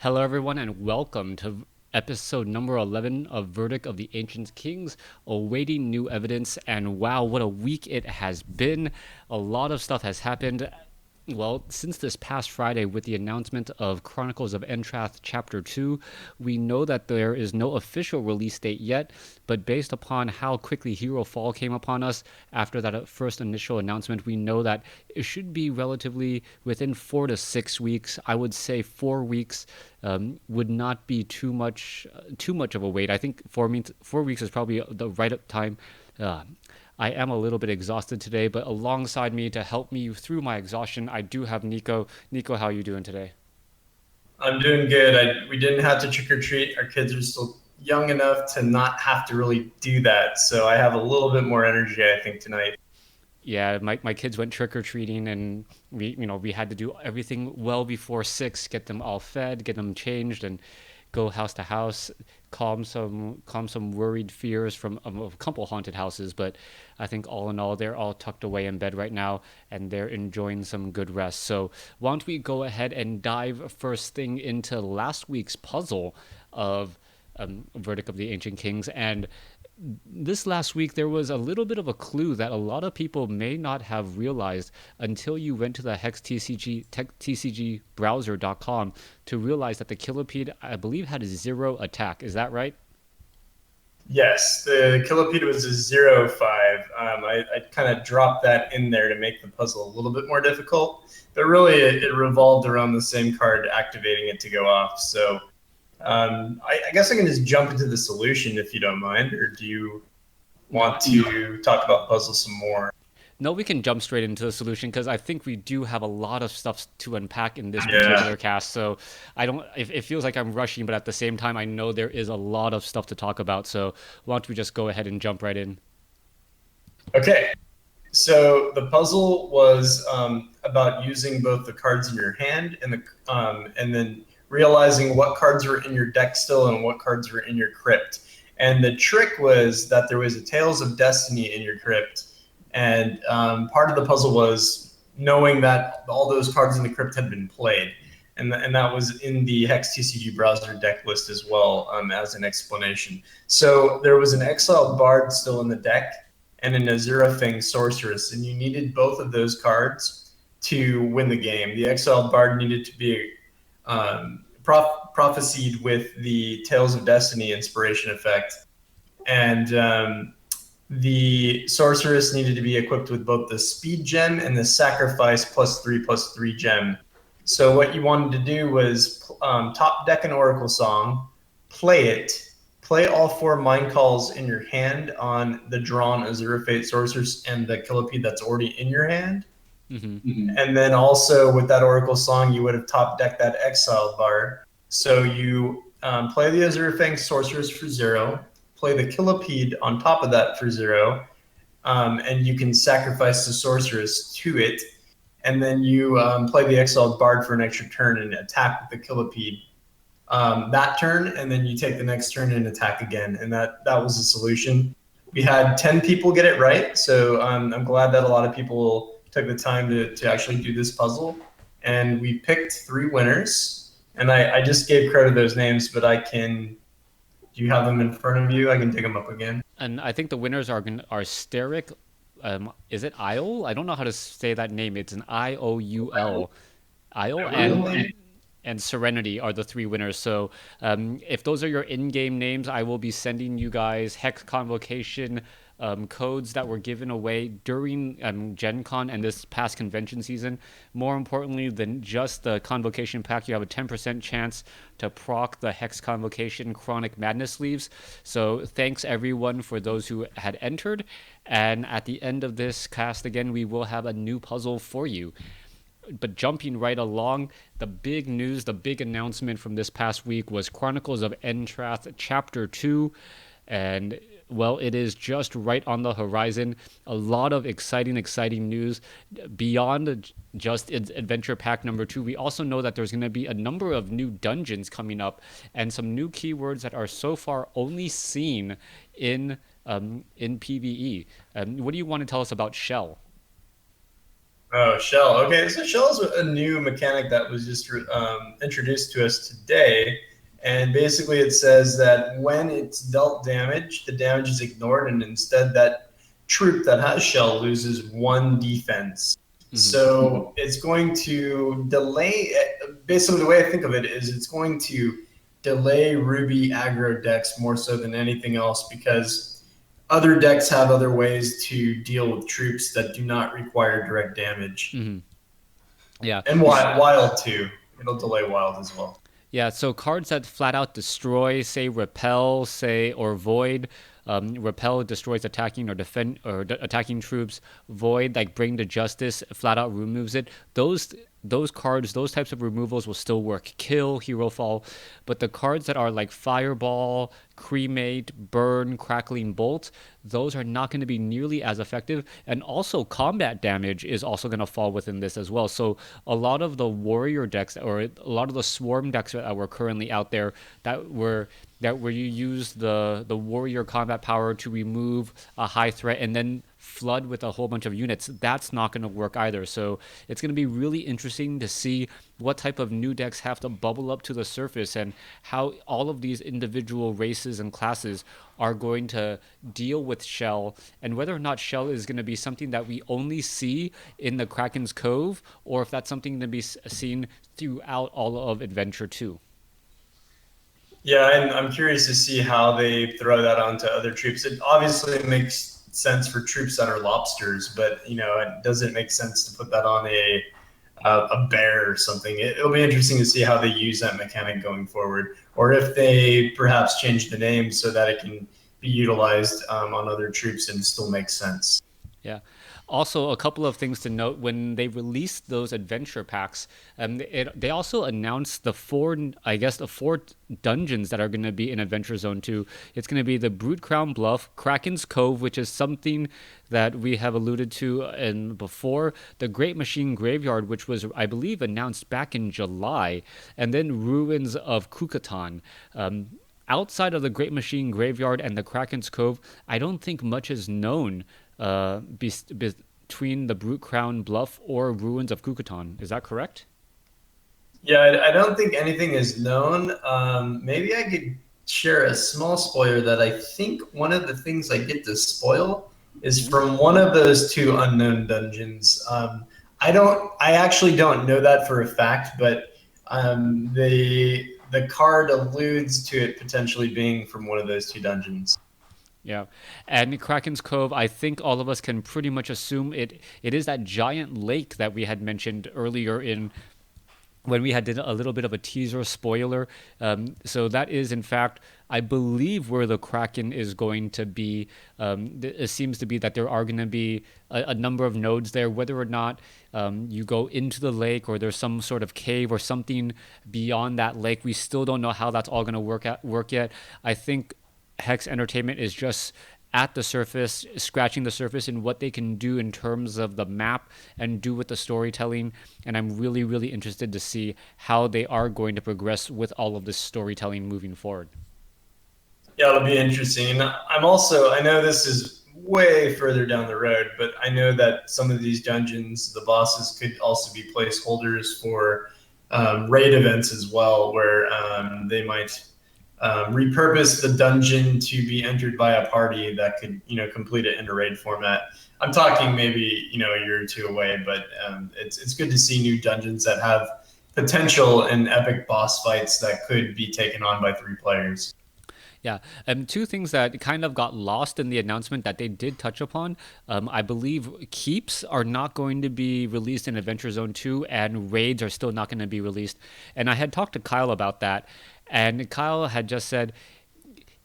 Hello, everyone, and welcome to episode number 11 of Verdict of the Ancient Kings, awaiting new evidence. And wow, what a week it has been! A lot of stuff has happened. Well, since this past Friday, with the announcement of Chronicles of Entrath Chapter 2, we know that there is no official release date yet, but based upon how quickly Hero Fall came upon us after that first initial announcement, we know that it should be relatively within 4 to 6 weeks. I would say 4 weeks would not be too much of a wait. I think 4 weeks is probably the right time. Uh, I am a little bit exhausted today, but alongside me to help me through my exhaustion, I do have Nico. Nico, how are you doing today? I'm doing good. We didn't have to trick or treat. Our kids are still young enough to not have to really do that. So I have a little bit more energy, I think, tonight. Yeah, my kids went trick or treating, and we had to do everything well before 6, get them all fed, get them changed, and go house to house, calm some worried fears from a couple haunted houses. But I think all in all, they're all tucked away in bed right now, and they're enjoying some good rest. So why don't we go ahead and dive first thing into last week's puzzle of Verdict of the Ancient Kings. And this last week there was a little bit of a clue that a lot of people may not have realized until you went to the hex tcgbrowser.com to realize that the Killipede, I believe, had a 0 attack. Is that right? Yes, the Killipede was a 0-5. I kind of dropped that in there to make the puzzle a little bit more difficult, but really it revolved around the same card activating it to go off. So I guess I can just jump into the solution if you don't mind, or do you No, want to talk about the puzzle some more? no, we can jump straight into the solution because I think we do have a lot of stuff to unpack in this Yeah. particular cast. So I don't. It feels like I'm rushing, but at the same time, I know there is a lot of stuff to talk about. So why don't we just go ahead and jump right in? Okay. So the puzzle was about using both the cards in your hand and then realizing what cards were in your deck still and what cards were in your crypt. And the trick was that there was a Tales of Destiny in your crypt, and part of the puzzle was knowing that all those cards in the crypt had been played, and that was in the Hex TCG browser deck list as well, as an explanation. So there was an Exiled Bard still in the deck and an Azuraphane Sorceress, and you needed both of those cards to win the game. The Exiled Bard needed to be prophesied with the Tales of Destiny inspiration effect, and the Sorceress needed to be equipped with both the Speed Gem and the Sacrifice +3/+3 gem. So what you wanted to do was top deck an Oracle Song, play it, play all four Mind Calls in your hand on the drawn Azure Fate Sorceress and the Killipede that's already in your hand. Hmm. And then also with that Oracle Song, you would have top decked that Exiled Bard. So you play the Azure Fang Sorceress for 0, play the Killipede on top of that for 0, and you can sacrifice the Sorceress to it. And then you play the Exiled Bard for an extra turn and attack with the Killipede that turn, and then you take the next turn and attack again. And that was the solution. We had 10 people get it right, so I'm glad that a lot of people took the time to actually do this puzzle. And we picked 3 winners, and I just gave credit those names, but I can. Do you have them in front of you? I can take them up again. And I think the winners are Steric. Is it Isle? I don't know how to say that name. It's an IOUL. Isle and Serenity are the 3 winners. So if those are your in-game names, I will be sending you guys Hex Convocation codes that were given away during Gen Con and this past convention season. More importantly than just the Convocation pack, you have a 10% chance to proc the Hex Convocation Chronic Madness sleeves. So thanks everyone for those who had entered. And at the end of this cast, again, we will have a new puzzle for you. But jumping right along, the big news, the big announcement from this past week was Chronicles of Entrath Chapter 2. And, well, it is just right on the horizon. A lot of exciting news beyond just Adventure Pack number 2. We also know that there's going to be a number of new dungeons coming up and some new keywords that are so far only seen in PvE. What do you want to tell us about Shell? Oh, shell. Okay, so shell is a new mechanic that was just introduced to us today. And basically, it says that when it's dealt damage, the damage is ignored, and instead, that troop that has shell loses one defense. Hmm. So it's going to delay. Basically, the way I think of it is it's going to delay Ruby aggro decks more so than anything else because other decks have other ways to deal with troops that do not require direct damage. Hmm. Yeah. And wild too. It'll delay wild as well. Yeah, so cards that flat out destroy, say repel, say or void. Repel destroys attacking or defend or attacking troops. Void, like bring to justice, flat out removes it. Those cards, those types of removals will still work. Kill, hero fall, but the cards that are like fireball, cremate, burn, crackling bolt, those are not going to be nearly as effective. And also, combat damage is also going to fall within this as well. So a lot of the warrior decks or a lot of the swarm decks that were currently out there that where you use the warrior combat power to remove a high threat and then flood with a whole bunch of units, that's not going to work either. So it's going to be really interesting to see what type of new decks have to bubble up to the surface and how all of these individual races and classes are going to deal with Shell, and whether or not Shell is going to be something that we only see in the Kraken's Cove or if that's something to be seen throughout all of Adventure 2. Yeah, and I'm curious to see how they throw that onto other troops. It obviously makes sense for troops that are lobsters, but it doesn't make sense to put that on a bear or something. It'll be interesting to see how they use that mechanic going forward, or if they perhaps change the name so that it can be utilized on other troops and still make sense. Yeah. Also, a couple of things to note when they released those adventure packs, they also announced the four dungeons that are going to be in Adventure Zone 2. It's going to be the Brute Crown Bluff, Kraken's Cove, which is something that we have alluded to in before, the Great Machine Graveyard, which was, I believe, announced back in July, and then Ruins of Kukatan. Outside of the Great Machine Graveyard and the Kraken's Cove, I don't think much is known between the Brute Crown Bluff or Ruins of Kukatan. Is that correct? Yeah, I don't think anything is known. Maybe I could share a small spoiler that I think one of the things I get to spoil is Mm-hmm. from one of those two unknown dungeons. I actually don't know that for a fact, but the card alludes to it potentially being from one of those two dungeons. Yeah, and Kraken's Cove, I think all of us can pretty much assume it is that giant lake that we had mentioned earlier in when we had did a little bit of a teaser spoiler. So that is, in fact, I believe where the Kraken is going to be. It seems to be that there are going to be a number of nodes there, whether or not you go into the lake or there's some sort of cave or something beyond that lake. We still don't know how that's all going to work yet. I think Hex Entertainment is just at the surface, scratching the surface in what they can do in terms of the map and do with the storytelling. And I'm really, really interested to see how they are going to progress with all of this storytelling moving forward. Yeah, it'll be interesting. And I know this is way further down the road, but I know that some of these dungeons, the bosses could also be placeholders for raid events as well, where they might repurpose the dungeon to be entered by a party that could, complete it in a raid format. I'm talking maybe, a year or two away, but it's good to see new dungeons that have potential and epic boss fights that could be taken on by three players. Yeah, two things that kind of got lost in the announcement that they did touch upon. I believe keeps are not going to be released in Adventure Zone 2, and raids are still not going to be released. And I had talked to Kyle about that, and Kyle had just said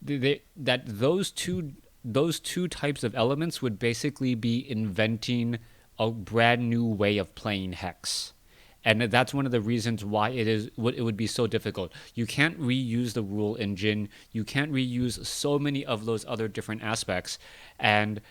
that those two types of elements would basically be inventing a brand new way of playing Hex. And that's one of the reasons why it would be so difficult. You can't reuse the rule engine. You can't reuse so many of those other different aspects. And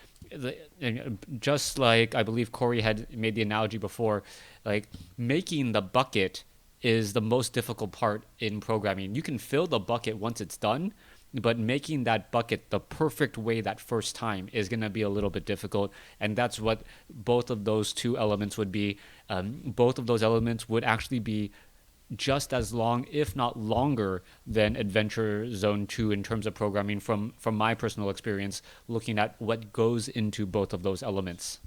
just like I believe Corey had made the analogy before, like making the bucket is the most difficult part in programming. You can fill the bucket once it's done, but making that bucket the perfect way that first time is going to be a little bit difficult. And that's what both of those two elements would be. Both of those elements would actually be just as long, if not longer, than Adventure Zone 2 in terms of programming from my personal experience, looking at what goes into both of those elements.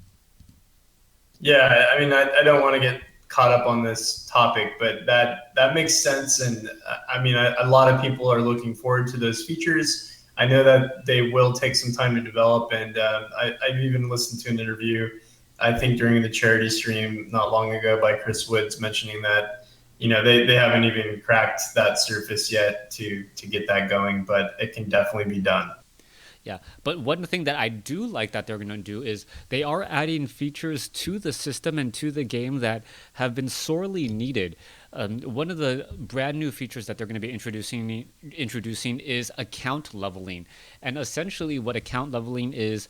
Yeah, I mean, I don't want to get caught up on this topic, but that makes sense. And I mean, a lot of people are looking forward to those features. I know that they will take some time to develop, and I've even listened to an interview, I think during the charity stream not long ago by Chris Woods mentioning that they haven't even cracked that surface yet to get that going, but it can definitely be done. Yeah, but one thing that I do like that they're going to do is they are adding features to the system and to the game that have been sorely needed. One of the brand new features that they're going to be introducing is account leveling, and essentially what account leveling is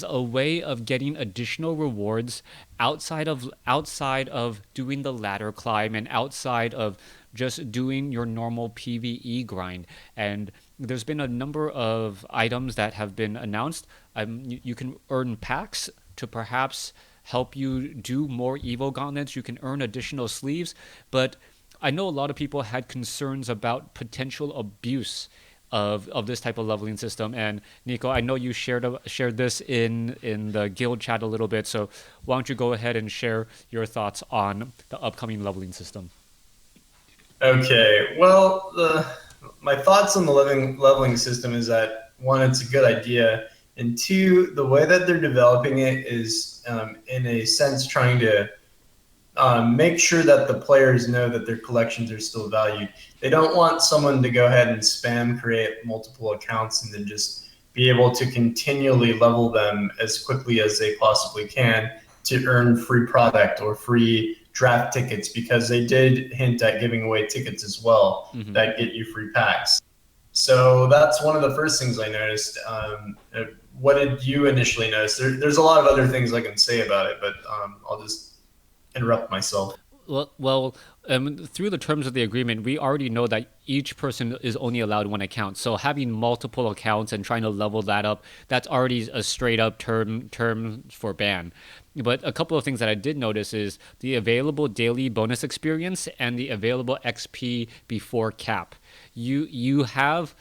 a way of getting additional rewards outside of doing the ladder climb and outside of just doing your normal PVE grind. And there's been a number of items that have been announced. You can earn packs to perhaps help you do more Evo gauntlets. You can earn additional sleeves, but I know a lot of people had concerns about potential abuse of this type of leveling system. And Nico, I know you shared this in the guild chat a little bit. So why don't you go ahead and share your thoughts on the upcoming leveling system? Okay, well, my thoughts on the leveling system is that one, it's a good idea, and two, the way that they're developing it is, in a sense, trying to make sure that the players know that their collections are still valued. They don't want someone to go ahead and spam create multiple accounts and then just be able to continually level them as quickly as they possibly can to earn free product or free draft tickets, because they did hint at giving away tickets as well Mm-hmm. that get you free packs. So that's one of the first things I noticed. What did you initially notice? There's a lot of other things I can say about it, but I'll just interrupt myself. Through the terms of the agreement, we already know that each person is only allowed one account. So having multiple accounts and trying to level that up, that's already a straight up term for ban. But a couple of things that I did notice is the available daily bonus experience and the available XP before cap. You have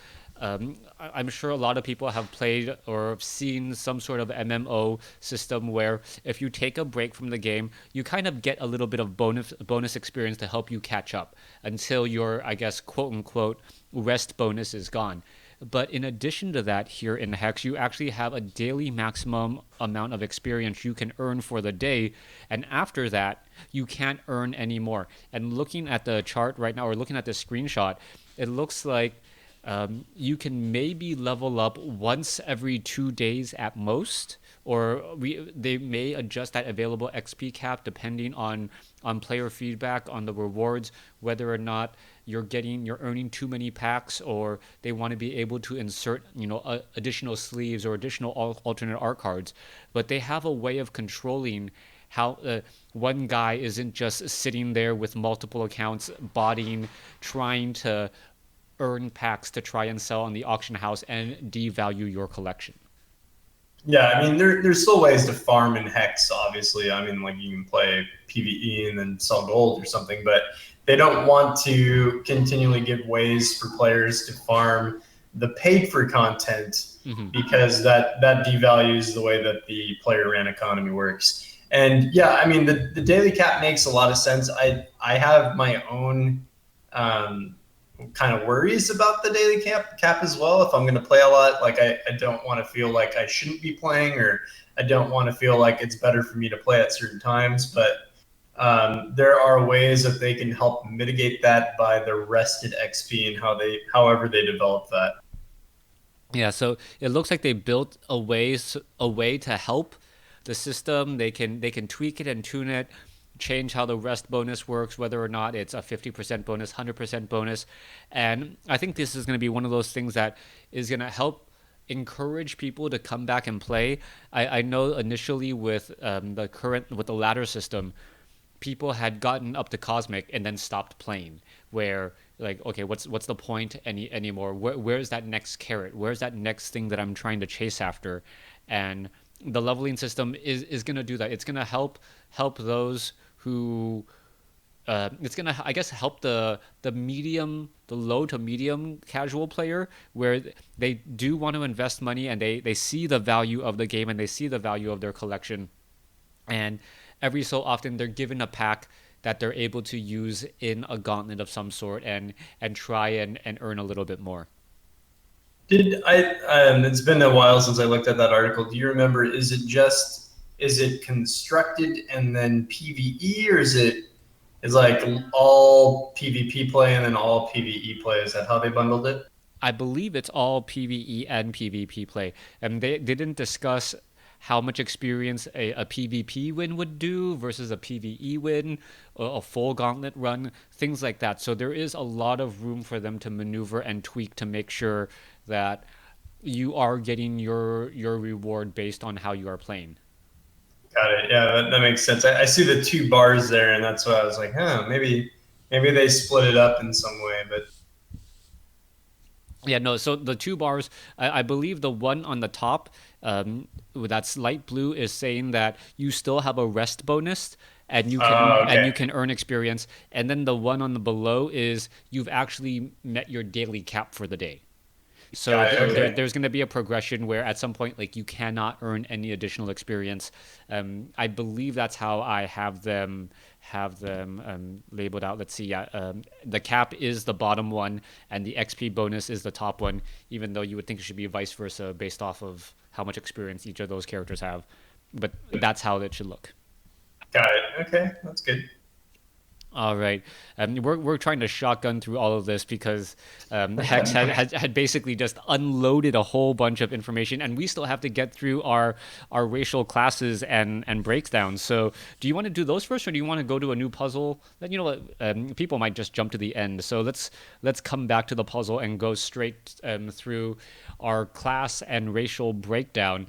I'm sure a lot of people have played or seen some sort of MMO system where if you take a break from the game, you kind of get a little bit of bonus experience to help you catch up until your, I guess, quote unquote rest bonus is gone. But in addition to that, here in Hex, you actually have a daily maximum amount of experience you can earn for the day. And after that, you can't earn any more. And looking at the chart right now, or looking at the screenshot, it looks like you can maybe level up once every 2 days at most, or they may adjust that available XP cap depending on player feedback on the rewards, whether or not you're earning too many packs, or they want to be able to insert additional sleeves or additional alternate art cards. But they have a way of controlling how one guy isn't just sitting there with multiple accounts botting, trying to earn packs to try and sell on the auction house and devalue your collection. Yeah, I mean, there's still ways to farm in Hex, obviously. I mean, like you can play PvE and then sell gold or something, but they don't want to continually give ways for players to farm the paid for content, Mm-hmm. because that devalues the way that the player ran economy works. And yeah, I mean, the daily cap makes a lot of sense. I have my own um, kind of worries about the daily cap as well. If I'm going to play a lot, like I don't want to feel like I shouldn't be playing, or I don't want to feel like it's better for me to play at certain times. But there are ways that they can help mitigate that by the rested XP and however they develop that. Yeah, so it looks like they built a way to help the system. They can tweak it and tune it, change how the rest bonus works, whether or not it's a 50% bonus, 100% bonus. And I think this is going to be one of those things that is going to help encourage people to come back and play. I know initially with with the ladder system, people had gotten up to Cosmic and then stopped playing, where like, okay, what's the point anymore? Where's that next carrot? Where's that next thing that I'm trying to chase after? And the leveling system is gonna do that. It's gonna help those who it's gonna, I guess, help the low to medium casual player, where they do want to invest money and they see the value of the game and they see the value of their collection, and every so often they're given a pack that they're able to use in a gauntlet of some sort and try and earn a little bit more. Did I? It's been a while since I looked at that article. Do you remember? Is it constructed and then PVE, or is like all PvP play and then all PvE play? Is that how they bundled it? I believe it's all PvE and PvP play. And they didn't discuss how much experience a PvP win would do versus a PvE win, a full gauntlet run, things like that. So there is a lot of room for them to maneuver and tweak to make sure that you are getting your reward based on how you are playing. Got it. Yeah, that makes sense. I see the two bars there, and that's why I was like, huh, maybe they split it up in some way. But Yeah, no. So the two bars, I believe the one on the top, that's light blue, is saying that you still have a rest bonus and okay, you can earn experience, and then the one on the below is you've actually met your daily cap for the day. So got it. Okay, there's going to be a progression where at some point, like, you cannot earn any additional experience. I believe that's how I have them labeled out. Let's see. Yeah, the cap is the bottom one, and the XP bonus is the top one. Even though you would think it should be vice versa based off of how much experience each of those characters have, but that's how it should look. got it. Okay, that's good. All right. We're trying to shotgun through all of this because Hex had basically just unloaded a whole bunch of information, and we still have to get through our racial classes and breakdowns. So, do you want to do those first, or do you want to go to a new puzzle? Then you know what, people might just jump to the end. So let's come back to the puzzle and go straight through our class and racial breakdown.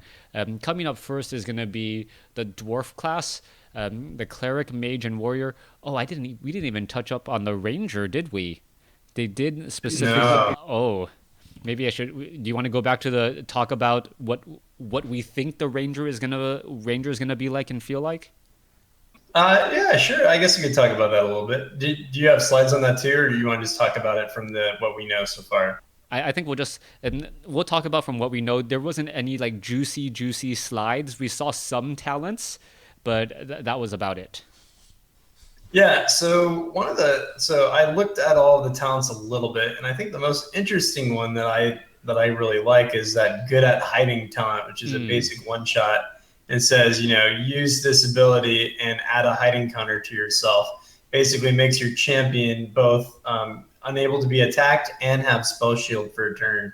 Coming up first is going to be the dwarf class. The cleric, mage, and warrior. Oh, we didn't even touch up on the ranger, did we? They did specifically. No. Oh, maybe I should. Do you want to go back to the talk about what we think the ranger is gonna be like and feel like? Yeah, sure. I guess we could talk about that a little bit. Do you have slides on that too, or do you want to just talk about it from the what we know so far? I think we'll talk about from what we know. There wasn't any like juicy slides. We saw some talents, but that was about it. Yeah, so I looked at all the talents a little bit, and I think the most interesting one that I really like is that good at hiding talent, which is a Mm. basic one shot. And says, use this ability and add a hiding counter to yourself. Basically, makes your champion both unable to be attacked and have spell shield for a turn.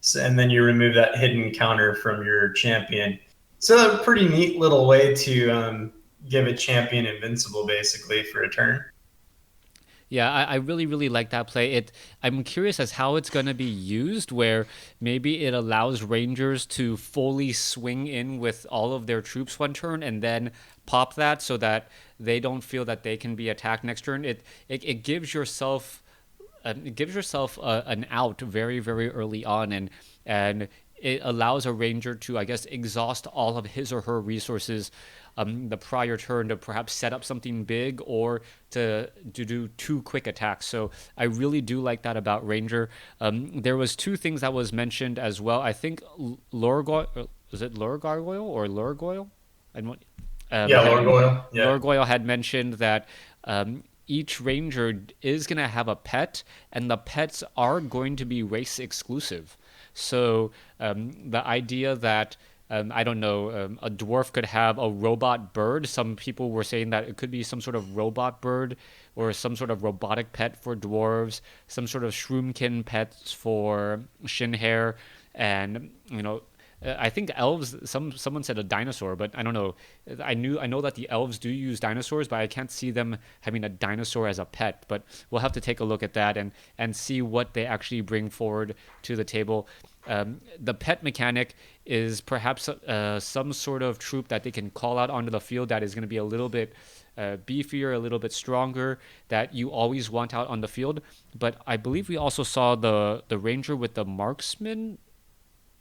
So, and then you remove that hidden counter from your champion. So a pretty neat little way to give a champion invincible basically for a turn. Yeah, I really, really like that play. I'm curious as how it's going to be used, where maybe it allows Rangers to fully swing in with all of their troops one turn and then pop that so that they don't feel that they can be attacked next turn. It gives yourself an out very, very early on, and it allows a ranger to, I guess, exhaust all of his or her resources the prior turn to perhaps set up something big or to do two quick attacks. So I really do like that about ranger. There was two things that was mentioned as well. I think Lorgoyle, is it Lorgargoyle or Lorgoyle? I don't, Yeah, had Lord Goyle. Yeah. Lorgoyle had mentioned that each ranger is going to have a pet, and the pets are going to be race exclusive. So the idea that I don't know, a dwarf could have a robot bird. Some people were saying that it could be some sort of robot bird or some sort of robotic pet for dwarves, some sort of shroomkin pets for shin hair, and I think elves. Someone said a dinosaur, but I don't know. I know that the elves do use dinosaurs, but I can't see them having a dinosaur as a pet. But we'll have to take a look at that and see what they actually bring forward to the table. The pet mechanic is perhaps some sort of troop that they can call out onto the field that is going to be a little bit beefier, a little bit stronger, that you always want out on the field. But I believe we also saw the ranger with the marksman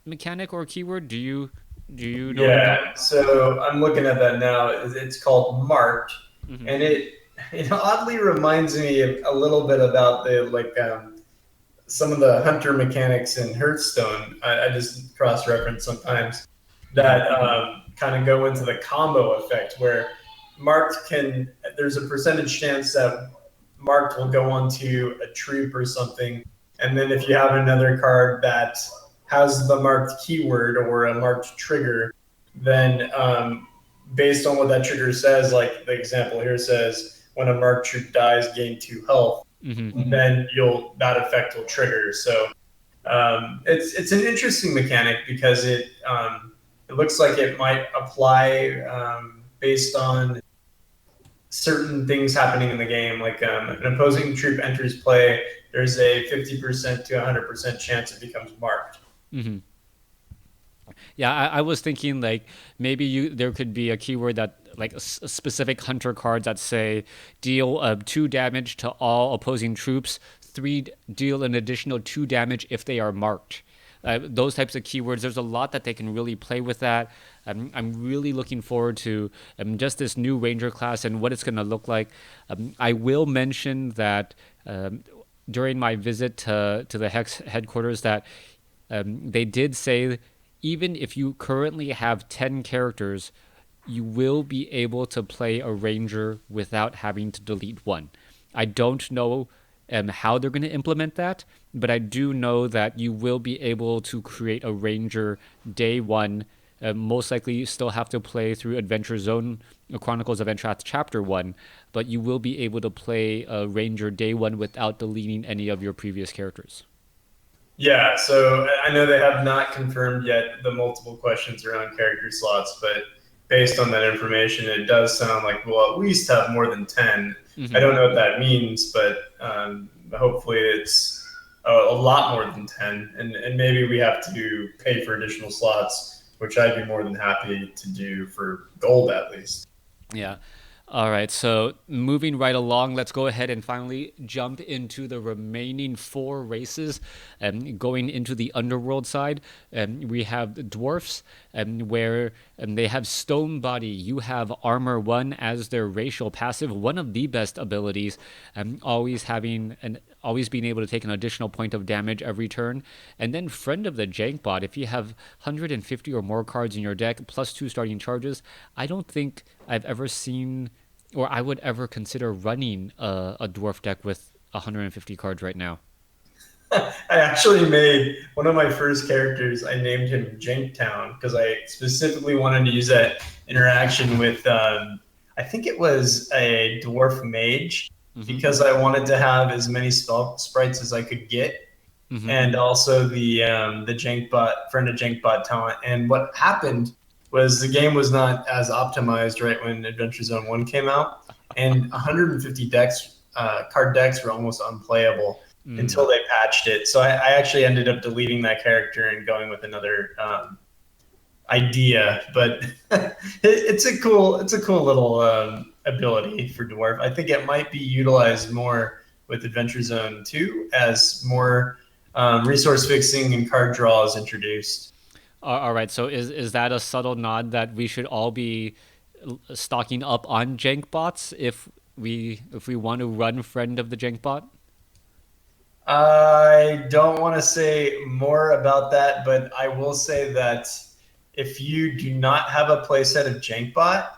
mechanic or keyword. Do you know anything? Yeah, so I'm looking at that now. It's called March, Mm-hmm. and it oddly reminds me a little bit about the some of the hunter mechanics in Hearthstone. I just cross reference sometimes Mm-hmm. that kind of go into the combo effect where marked can. There's a percentage chance that marked will go onto a troop or something, and then if you have another card that has the marked keyword or a marked trigger, then based on what that trigger says, like the example here says, when a marked troop dies, gain 2 health, Mm-hmm. then that effect will trigger. So it's an interesting mechanic because it looks like it might apply based on certain things happening in the game. Like an opposing troop enters play, there's a 50% to 100% chance it becomes marked. Mm-hmm. Yeah, I was thinking like maybe there could be a keyword that like specific hunter cards that say deal 2 damage to all opposing troops, deal an additional 2 damage if they are marked. Those types of keywords. There's a lot that they can really play with that. I'm really looking forward to just this new ranger class and what it's going to look like. I will mention that during my visit to the Hex headquarters that they did say even if you currently have 10 characters, you will be able to play a ranger without having to delete one. I don't know how they're going to implement that, but I do know that you will be able to create a ranger day one. Most likely, you still have to play through Adventure Zone, Chronicles of Entrath Chapter 1, but you will be able to play a ranger day one without deleting any of your previous characters. Yeah, so I know they have not confirmed yet the multiple questions around character slots, but based on that information, it does sound like we'll at least have more than 10. I Mm-hmm. don't know what that means, but hopefully it's a lot more than 10. And maybe we have to pay for additional slots, which I'd be more than happy to do for gold at least. Yeah. All right. So moving right along, let's go ahead and finally jump into the remaining 4 races. Going into the underworld side, we have the dwarfs, where they have stone body. You have armor 1 as their racial passive, one of the best abilities. Always being able to take an additional point of damage every turn. And then friend of the jank bot. If you have 150 or more cards in your deck, plus 2 starting charges, I don't think I've ever seen or I would ever consider running a dwarf deck with 150 cards right now. I actually made one of my first characters. I named him Janktown because I specifically wanted to use that interaction with. I think it was a dwarf mage Mm-hmm. because I wanted to have as many spell sprites as I could get, Mm-hmm. and also the Jankbot friend of Jankbot talent. And what happened was the game was not as optimized right when Adventure Zone 1 came out, and 150 card decks were almost unplayable Mm. until they patched it. So I actually ended up deleting that character and going with another idea. But it's a cool little ability for dwarf. I think it might be utilized more with Adventure Zone 2 as more resource fixing and card draw is introduced. All right. So is that a subtle nod that we should all be stocking up on jank bots if we want to run friend of the jank bot? I don't want to say more about that, but I will say that if you do not have a playset of Jankbot,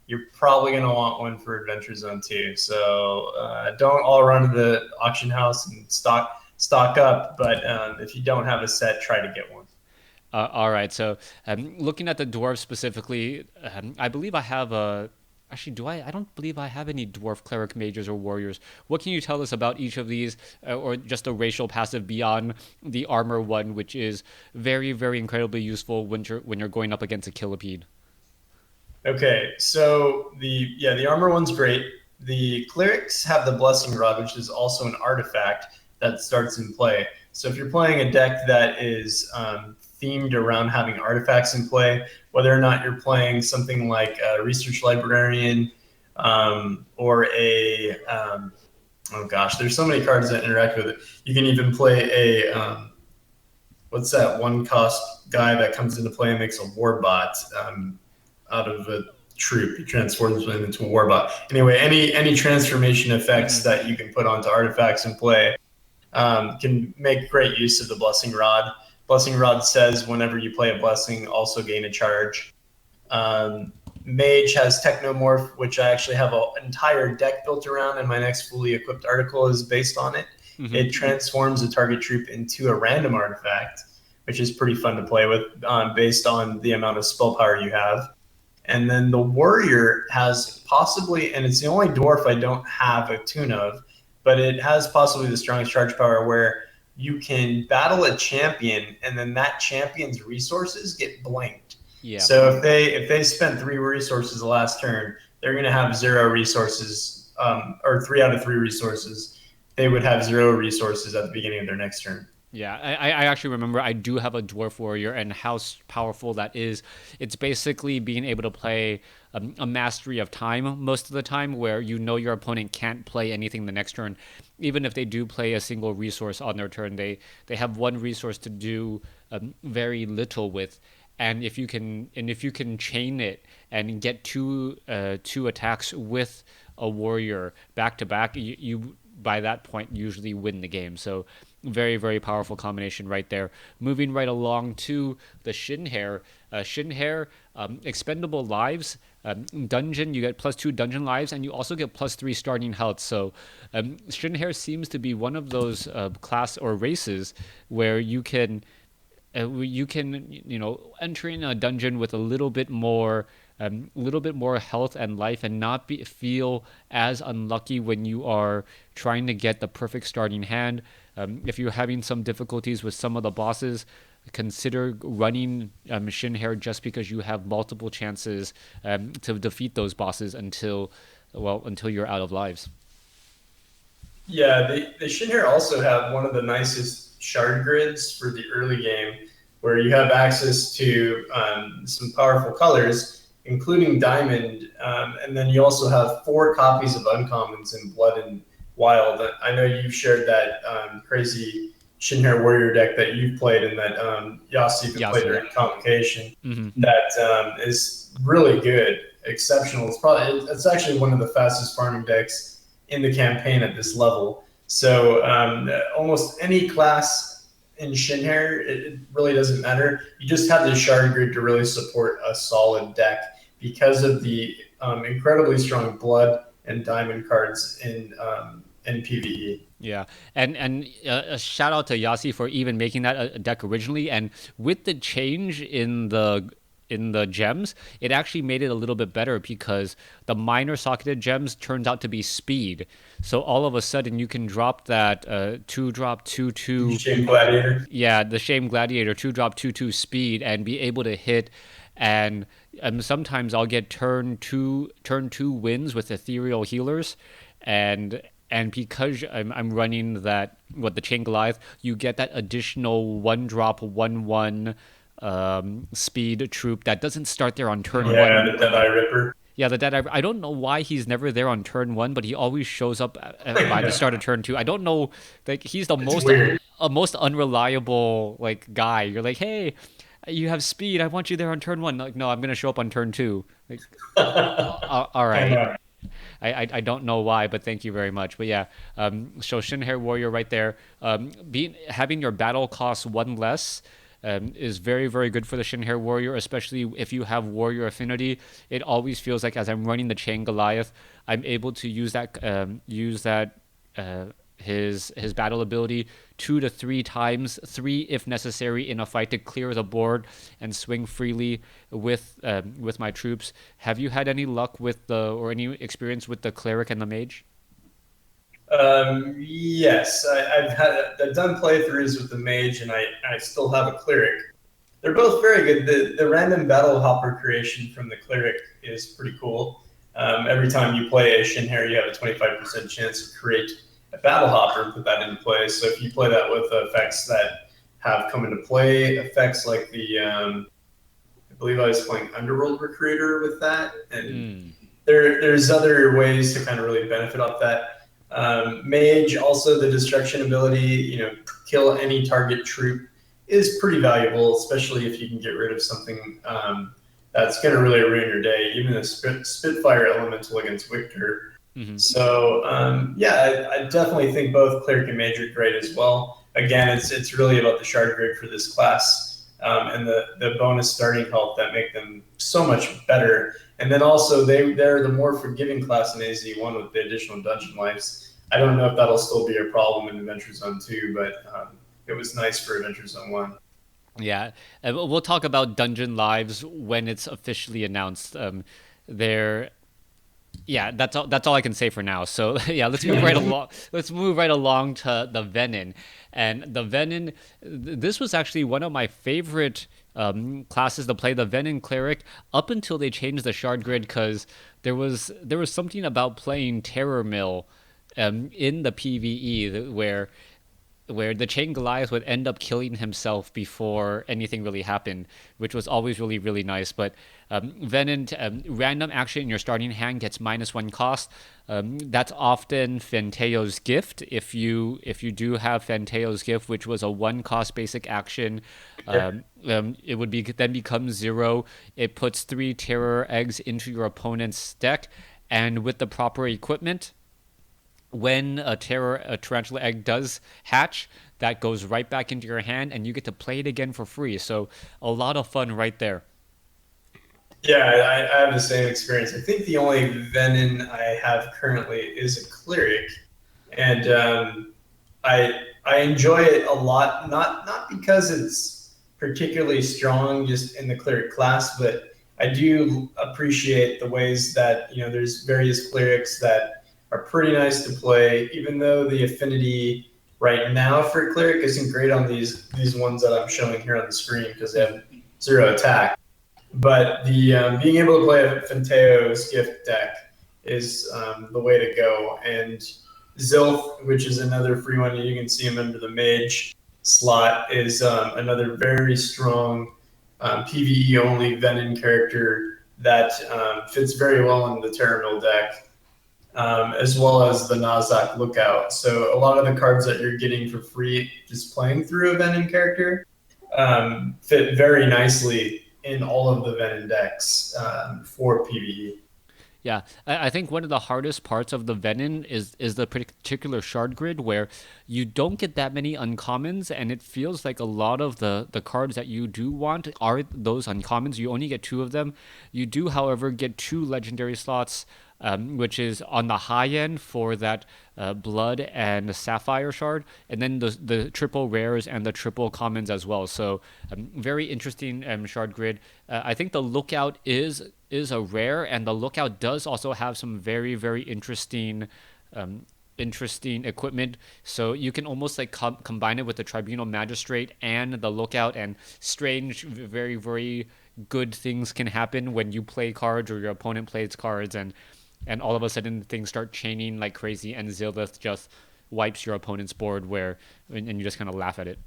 you're probably going to want one for Adventure Zone 2. So don't all run to the auction house and stock up, but if you don't have a set, try to get one. All right. So looking at the dwarves specifically, I believe I have a Actually, do I? I don't believe I have any dwarf cleric mages or warriors. What can you tell us about each of these, or just a racial passive beyond the armor one, which is very, very incredibly useful when you're going up against a Killipede? Okay, so the armor one's great. The clerics have the blessing rod, which is also an artifact that starts in play. So if you're playing a deck that is themed around having artifacts in play, whether or not you're playing something like a research librarian or a oh gosh, there's so many cards that interact with it. You can even play a what's that one cost guy that comes into play and makes a war bot out of a troop. He transforms them into a war bot. Anyway, any transformation effects Mm-hmm. that you can put onto artifacts in play can make great use of the blessing rod. Blessing rod says whenever you play a blessing, also gain a charge. Um, Mage has Technomorph, which I actually have an entire deck built around, and my next fully equipped article is based on it. Mm-hmm. It transforms a target troop into a random artifact, which is pretty fun to play with based on the amount of spell power you have. And then the warrior has possibly, and it's the only dwarf I don't have a tune of, but it has possibly the strongest charge power where you can battle a champion and then that champion's resources get blanked. Yeah. So if they spent 3 resources the last turn, they're going to have 0 resources, or 3 out of 3 resources. They would have 0 resources at the beginning of their next turn. Yeah, I actually remember I do have a dwarf warrior and how powerful that is. It's basically being able to play a mastery of time most of the time, where you know your opponent can't play anything the next turn. Even if they do play a single resource on their turn, they have one resource to do very little with. And if you can chain it and get two attacks with a warrior back to back, you by that point usually win the game. So very, very powerful combination right there. Moving right along to the Shin Hair. Shin Hair, expendable lives. Dungeon, you get +2 dungeon lives, and you also get +3 starting health. So Shin Hair seems to be one of those class or races where you can enter in a dungeon with a little bit more health and life, and not feel as unlucky when you are trying to get the perfect starting hand. If you're having some difficulties with some of the bosses, consider running Shin Hair, just because you have multiple chances to defeat those bosses until you're out of lives. Yeah, the Shinra also have one of the nicest shard grids for the early game, where you have access to some powerful colors, including Diamond, and then you also have 4 copies of Uncommons in Blood and Wild. I know you've shared that crazy Shinra Warrior deck that you've played and that Yasi even played Yasi. during Convocation. Hmm. That is really good, exceptional. It's actually one of the fastest farming decks in the campaign at this level. So almost any class in Shinhair, it really doesn't matter. You just have the shard grid to really support a solid deck because of the incredibly strong blood and diamond cards in PVE. Yeah, and a shout out to Yasi for even making that a deck originally, and with the change in the gems, it actually made it a little bit better because the minor socketed gems turns out to be speed. So all of a sudden you can drop that 2-drop 2/2. Shame Gladiator. Yeah, the Shame Gladiator 2-drop 2/2 speed and be able to hit. And sometimes I'll get turn two wins with ethereal healers, and because I'm running the Chain Goliath, you get that additional 1-drop 1/1 speed troop that doesn't start there on turn one. Yeah, the Deadeye Ripper. Yeah, the dead. I don't know why he's never there on turn one, but he always shows up by the start of turn two. I don't know, like he's the It's most weird. a most unreliable like guy. You're like, hey, you have speed. I want you there on turn one. Like, no, I'm gonna show up on turn two. Like, all I right. know. I don't know why, but thank you very much. But yeah, so Shin Hair Warrior right there. Having your battle cost one less is very, very good for the Shin Hair Warrior, especially if you have Warrior Affinity. It always feels like as I'm running the Chain Goliath, I'm able to use that his battle ability 2 to 3 times, three if necessary in a fight to clear the board and swing freely with my troops. Have you had any luck with the or any experience with the cleric and the mage? Yes, I've done playthroughs with the mage, and I still have a cleric. They're both very good. The random battle hopper creation from the cleric is pretty cool. Every time you play a Shinhare, you have a 25% chance to create a battle hopper and put that into play. So if you play that with effects that have come into play, effects like I believe I was playing Underworld Recruiter with that, and Mm. there's other ways to kind of really benefit off that. Mage, also the destruction ability, kill any target troop is pretty valuable, especially if you can get rid of something that's going to really ruin your day, even a Spitfire Elemental against Victor. Hmm. So, yeah, I definitely think both Cleric and Mage are great as well. Again, it's really about the shard grid for this class, and the bonus starting health that make them so much better. And then also they're the more forgiving class in AZ1 with the additional dungeon lives. I don't know if that'll still be a problem in Adventure Zone 2, but it was nice for Adventure Zone 1. Yeah, we'll talk about Dungeon Lives when it's officially announced. There, yeah, that's all I can say for now. So yeah, let's move right along. Let's move right along to the Venin, and the Venin. This was actually one of my favorite classes to play, the Venin cleric, up until they changed the shard grid, because there was something about playing Terror Mill in the PVE where the Chain Goliath would end up killing himself before anything really happened, which was always really, really nice. But Venom, random action in your starting hand gets -1 cost. That's often Fenteo's Gift. If you do have Fenteo's Gift, which was a 1 cost basic action, it would be then becomes 0. It puts 3 terror eggs into your opponent's deck, and with the proper equipment, when a tarantula egg does hatch, that goes right back into your hand, and you get to play it again for free. So a lot of fun right there. Yeah, I have the same experience. I think the only Venom I have currently is a cleric, and I enjoy it a lot. Not because it's particularly strong just in the cleric class, but I do appreciate the ways that there's various clerics that are pretty nice to play, even though the affinity right now for cleric isn't great on these ones that I'm showing here on the screen because they have 0 attack. But the being able to play a Fenteo's Gift deck is the way to go. And Zilth, which is another free one, you can see him under the mage slot, is another very strong PvE only Venom character that fits very well in the Terramil deck, as well as the Nazak Lookout. So a lot of the cards that you're getting for free just playing through a Venom character fit very nicely in all of the Venom decks for PvE. Yeah, I think one of the hardest parts of the Venom is the particular shard grid, where you don't get that many uncommons, and it feels like a lot of the cards that you do want are those uncommons. You only get 2 of them. You do, however, get 2 legendary slots, which is on the high end for that blood and sapphire shard, and then the triple rares and the triple commons as well. So very interesting shard grid. I think the lookout is a rare, and the lookout does also have some very, very interesting equipment. So you can almost like combine it with the Tribunal Magistrate and the lookout, and strange, very, very good things can happen when you play cards or your opponent plays cards, and all of a sudden things start chaining like crazy, and Zilith just wipes your opponent's board, and you just kind of laugh at it.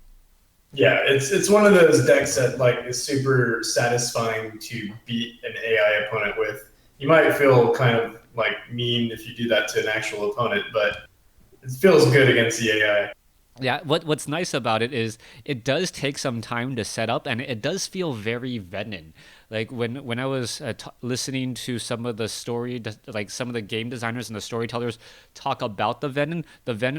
Yeah, it's one of those decks that like is super satisfying to beat an AI opponent with. You might feel kind of like mean if you do that to an actual opponent, but it feels good against the AI. Yeah, what's nice about it is it does take some time to set up, and it does feel very Venom. Like when I was listening to some of the like some of the game designers and the storytellers talk about the Venom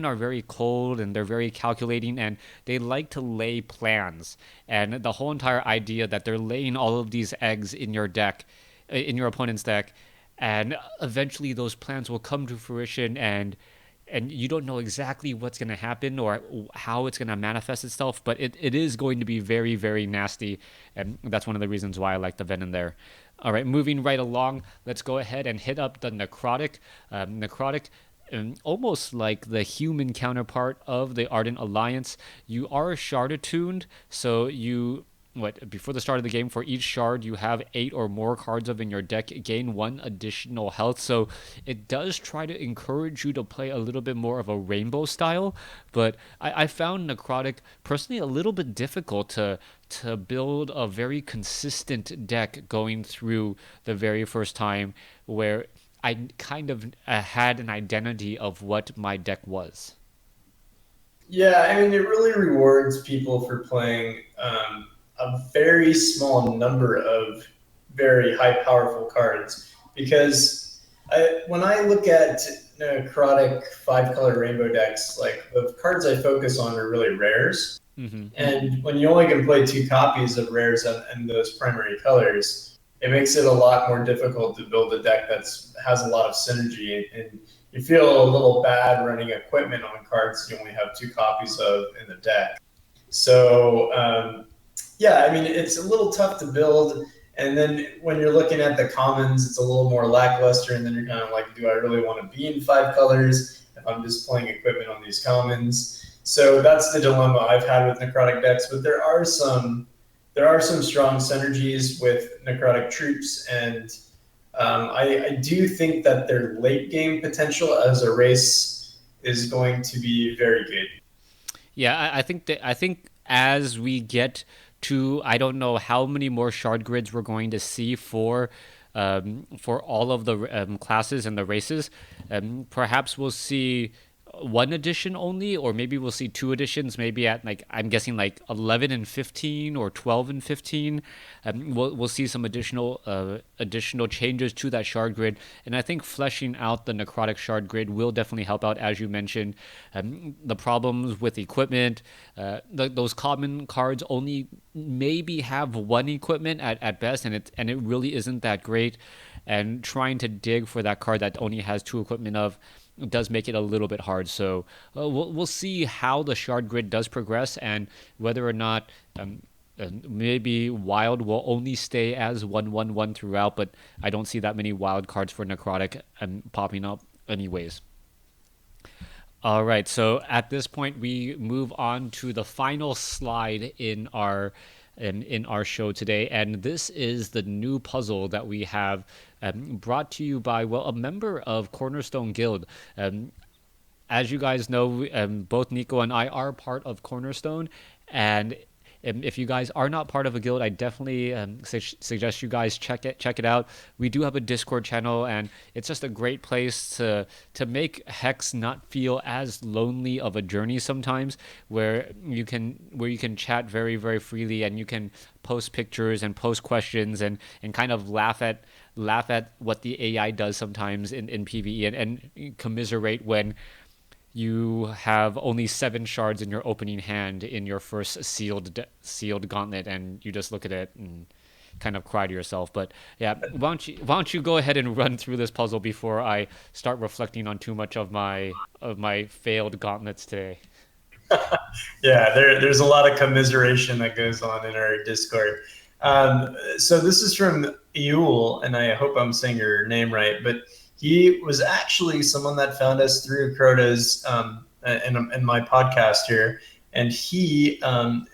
are very cold, and they're very calculating, and they like to lay plans. And the whole entire idea that they're laying all of these eggs in your deck, in your opponent's deck, and eventually those plans will come to fruition, and you don't know exactly what's going to happen or how it's going to manifest itself, but it is going to be very, very nasty. And that's one of the reasons why I like the venom there. All right, moving right along, let's go ahead and hit up the necrotic. Necrotic, almost like the human counterpart of the Ardent Alliance. You are shard attuned, so you what before the start of the game, for each shard you have 8 or more cards of in your deck gain 1 additional health. So it does try to encourage you to play a little bit more of a rainbow style, but I found necrotic personally a little bit difficult to build a very consistent deck going through the very first time, where I kind of had an identity of what my deck was. Yeah, I mean, it really rewards people for playing a very small number of very high powerful cards because when I look at necrotic five color rainbow decks, like the cards I focus on are really rares. Hmm. And when you only can play two copies of rares and those primary colors, it makes it a lot more difficult to build a deck that has a lot of synergy. And you feel a little bad running equipment on cards you only have two copies of in the deck. So, yeah, I mean, it's a little tough to build. And then when you're looking at the commons, it's a little more lackluster. And then you're kind of like, do I really want to be in five colors if I'm just playing equipment on these commons? So that's the dilemma I've had with necrotic decks. But there are some strong synergies with necrotic troops, and I do think that their late game potential as a race is going to be very good. Yeah, I think as we get to, I don't know how many more shard grids we're going to see for all of the classes and the races. Perhaps we'll see one edition only, or maybe we'll see two editions, maybe at, like, I'm guessing like 11 and 15 or 12 and 15. We'll see some additional changes to that shard grid, and I think fleshing out the necrotic shard grid will definitely help out, as you mentioned. The problems with equipment, those common cards only maybe have one equipment at best, and it really isn't that great. And trying to dig for that card that only has two equipment of does make it a little bit hard. So we'll see how the shard grid does progress, and whether or not maybe wild will only stay as 1/1/1 throughout. But I don't see that many wild cards for necrotic popping up anyways. All right, so at this point we move on to the final slide in our show today, and this is the new puzzle that we have brought to you by, well, a member of Cornerstone Guild. As you guys know, both Nico and I are part of Cornerstone, and if you guys are not part of a guild, I definitely suggest you guys check it out. We do have a Discord channel, and it's just a great place to make Hex not feel as lonely of a journey sometimes, where you can chat very, very freely, and you can post pictures and post questions, and kind of laugh at what the AI does sometimes in PvE, and commiserate when you have only 7 shards in your opening hand in your first sealed gauntlet, and you just look at it and kind of cry to yourself. But yeah, why don't you go ahead and run through this puzzle before I start reflecting on too much of my failed gauntlets today. Yeah, there's a lot of commiseration that goes on in our Discord. So this is from Eul, and I hope I'm saying your name right, but he was actually someone that found us through Crota's and my podcast here, and he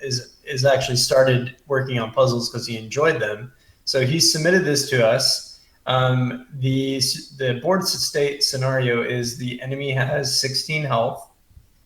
is actually started working on puzzles because he enjoyed them. So he submitted this to us. The board state scenario is the enemy has 16 health.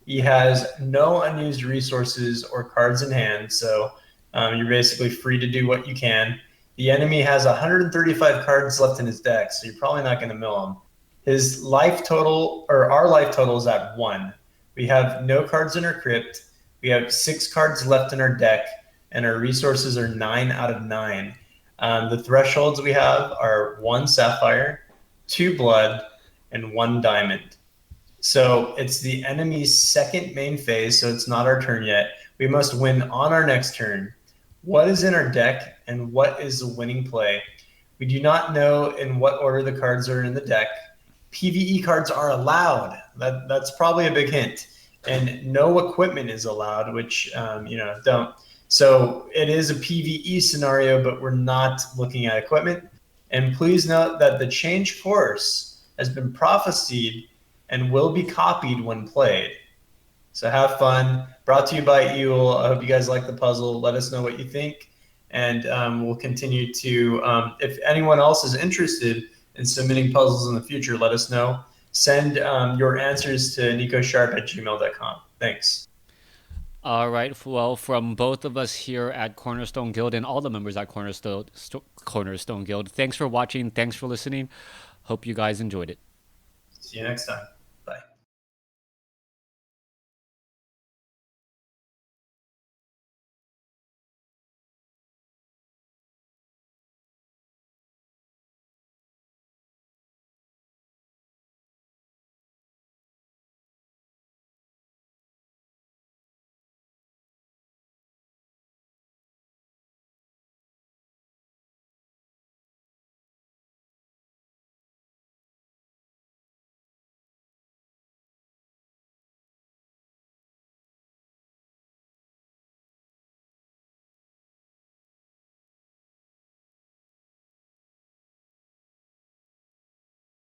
He has no unused resources or cards in hand, so you're basically free to do what you can. The enemy has 135 cards left in his deck, so you're probably not going to mill him. His life total, or our life total, is at 1. We have no cards in our crypt. We have 6 cards left in our deck, and our resources are 9 out of 9. The thresholds we have are 1 sapphire, 2 blood, and 1 diamond. So it's the enemy's second main phase, so it's not our turn yet. We must win on our next turn. What is in our deck, and what is the winning play? We do not know in what order the cards are in the deck. PvE cards are allowed. That's probably a big hint. And no equipment is allowed, which don't. So it is a PVE scenario, but we're not looking at equipment. And please note that the change course has been prophesied and will be copied when played. So have fun. Brought to you by Eul. I hope you guys like the puzzle. Let us know what you think. And we'll continue to, if anyone else is interested in submitting puzzles in the future, let us know. Send your answers to nicosharp@gmail.com. Thanks. All right. Well, from both of us here at Cornerstone Guild and all the members at Cornerstone Guild, thanks for watching. Thanks for listening. Hope you guys enjoyed it. See you next time.